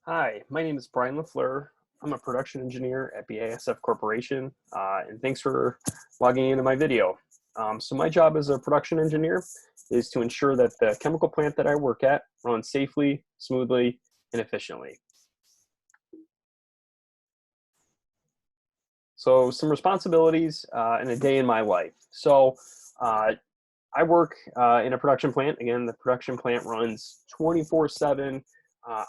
Hi, my name is Brian LaFleur. I'm a production engineer at BASF Corporation, and thanks for logging into my video. So my job as a production engineer is to ensure that the chemical plant that I work at runs safely, smoothly, and efficiently. So some responsibilities in a day in my life. Uh, I work in a production plant. Again, the production plant runs 24/7.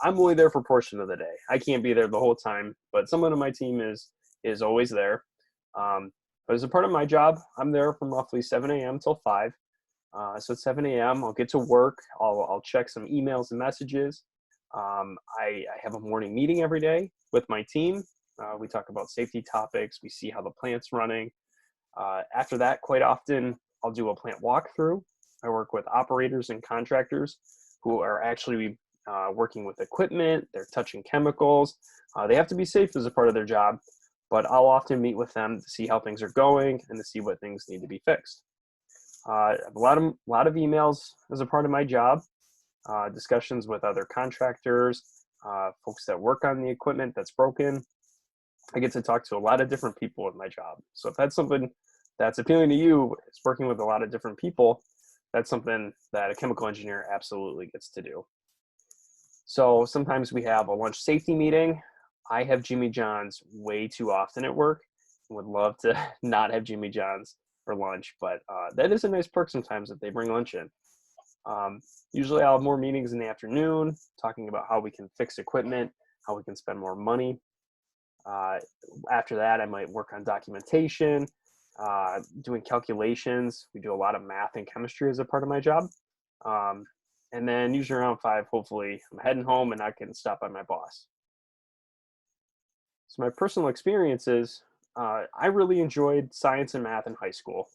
I'm only there for a portion of the day. I can't be there the whole time, but someone on my team is always there. But as a part of my job, I'm there from roughly 7 a.m. till 5. So at 7 a.m., I'll get to work. I'll check some emails and messages. I have a morning meeting every day with my team. We talk about safety topics. We see how the plant's running. After that, quite often, I'll do a plant walkthrough. I work with operators and contractors who are actually working with equipment. They're touching chemicals. They have to be safe as a part of their job, but I'll often meet with them to see how things are going and to see what things need to be fixed. I have a lot of emails as a part of my job, discussions with other contractors, folks that work on the equipment that's broken. I get to talk to a lot of different people in my job. So if that's something that's appealing to you, is working with a lot of different people, that's something that a chemical engineer absolutely gets to do. So sometimes we have a lunch safety meeting. I have Jimmy John's way too often at work. Would love to not have Jimmy John's for lunch, but that is a nice perk sometimes if they bring lunch in. Um, Usually I'll have more meetings in the afternoon, talking about how we can fix equipment, how we can spend more money. Uh, After that, I might work on documentation, doing calculations. We do a lot of math and chemistry as a part of my job. Um, and then usually around 5, hopefully, I'm heading home and I can stop by my boss. So my personal experiences, I really enjoyed science and math in high school.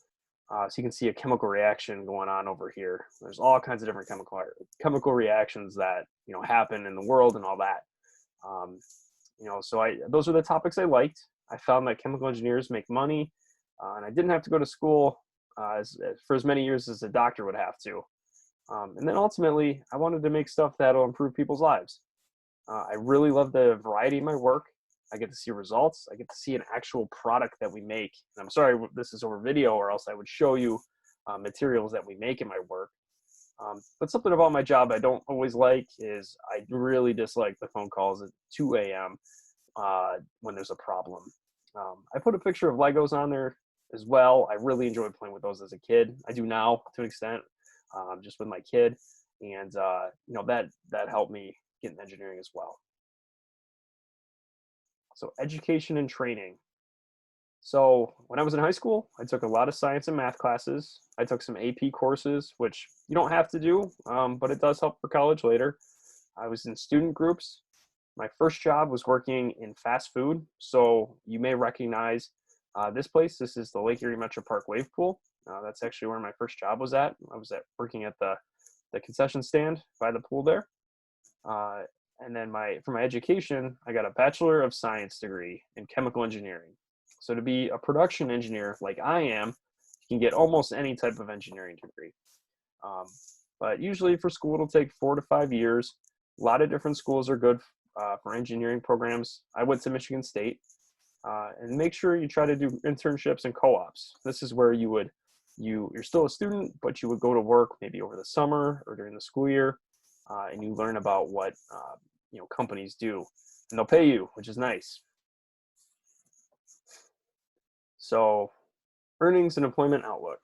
So you can see a chemical reaction going on over here. There's all kinds of different chemical reactions that happen in the world and all that. Um, so those are the topics I liked. I found that chemical engineers make money, and I didn't have to go to school for as many years as a doctor would have to. And then ultimately, I wanted to make stuff that'll improve people's lives. I really love the variety of my work. I get to see results. I get to see an actual product that we make. And I'm sorry this is over video, or else I would show you materials that we make in my work. But something about my job I don't always like is I really dislike the phone calls at 2 a.m. When there's a problem. I put a picture of Legos on there as well. I really enjoyed playing with those as a kid. I do now to an extent, just with my kid, and that helped me get in engineering as well. So education and training. So when I was in high school, I took a lot of science and math classes. I took some AP courses, which you don't have to do, but it does help for college later. I was in student groups. My first job was working in fast food. So you may recognize this place. This is the Lake Erie Metro Park Wave Pool. That's actually where my first job was at. I was working at the concession stand by the pool there. Uh, and then for my education, I got a Bachelor of Science degree in chemical engineering. So to be a production engineer like I am, you can get almost any type of engineering degree. Um, but usually for school, it'll take 4 to 5 years. A lot of different schools are good for engineering programs. I went to Michigan State. And make sure you try to do internships and co-ops. This is where you're still a student, but you would go to work maybe over the summer or during the school year, and you learn about what companies do, and they'll pay you, which is nice. So, earnings and employment outlook.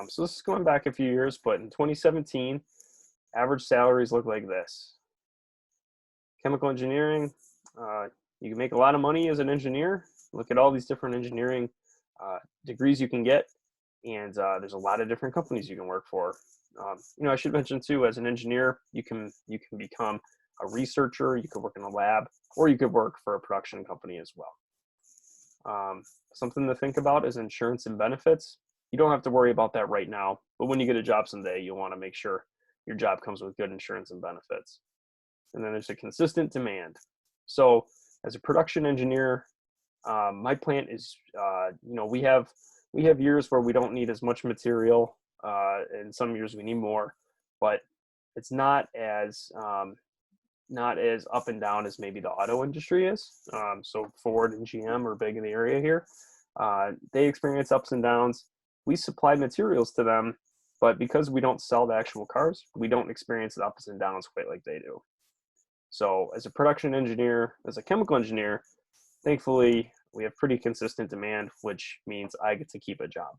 So this is going back a few years, but in 2017, average salaries look like this. Chemical engineering, you can make a lot of money as an engineer. Look at all these different engineering degrees you can get, and there's a lot of different companies you can work for. I should mention too, as an engineer, you can become a researcher. You could work in a lab, or you could work for a production company as well. Something to think about is insurance and benefits. You don't have to worry about that right now, but when you get a job someday, you'll want to make sure your job comes with good insurance and benefits. And then there's a consistent demand. So as a production engineer, my plant is, we have years where we don't need as much material, and some years we need more, but it's not as not as up and down as maybe the auto industry is. So Ford and GM are big in the area here. They experience ups and downs. We supply materials to them, but because we don't sell the actual cars, we don't experience the ups and downs quite like they do. So as a production engineer, as a chemical engineer, thankfully, we have pretty consistent demand, which means I get to keep a job.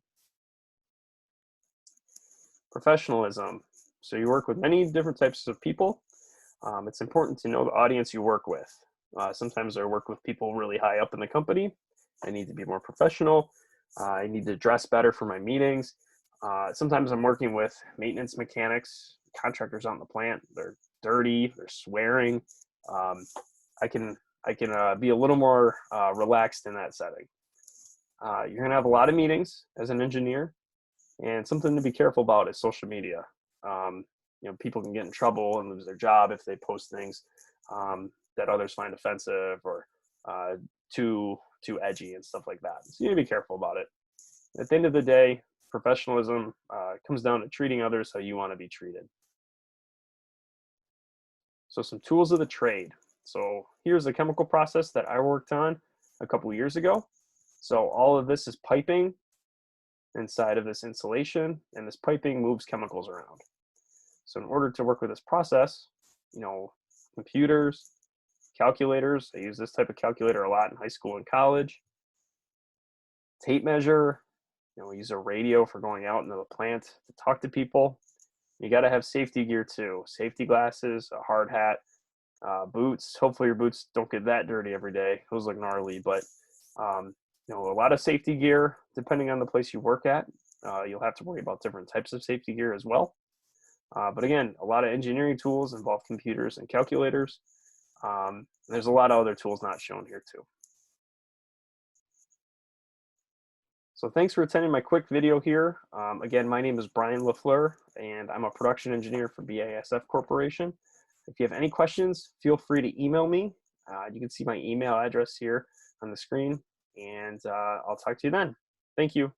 Professionalism. So you work with many different types of people. It's important to know the audience you work with. Sometimes I work with people really high up in the company. I need to be more professional. I need to dress better for my meetings. Sometimes I'm working with maintenance mechanics, contractors out in the plant. They're dirty, they're swearing. I can be a little more relaxed in that setting. You're gonna have a lot of meetings as an engineer, and something to be careful about is social media. People can get in trouble and lose their job if they post things that others find offensive or too edgy and stuff like that. So you need to be careful about it. At the end of the day, professionalism comes down to treating others how you want to be treated. So some tools of the trade. So here's a chemical process that I worked on a couple of years ago. So all of this is piping inside of this insulation, and this piping moves chemicals around. So in order to work with this process, computers, calculators, I use this type of calculator a lot in high school and college. Tape measure, we use a radio for going out into the plant to talk to people. You got to have safety gear too. Safety glasses, a hard hat, boots. Hopefully your boots don't get that dirty every day. Those look gnarly, but a lot of safety gear depending on the place you work at. You'll have to worry about different types of safety gear as well. But again, a lot of engineering tools involve computers and calculators. There's a lot of other tools not shown here too. So thanks for attending my quick video here. Again, my name is Brian LaFleur, and I'm a production engineer for BASF Corporation. If you have any questions, feel free to email me. You can see my email address here on the screen, and I'll talk to you then. Thank you.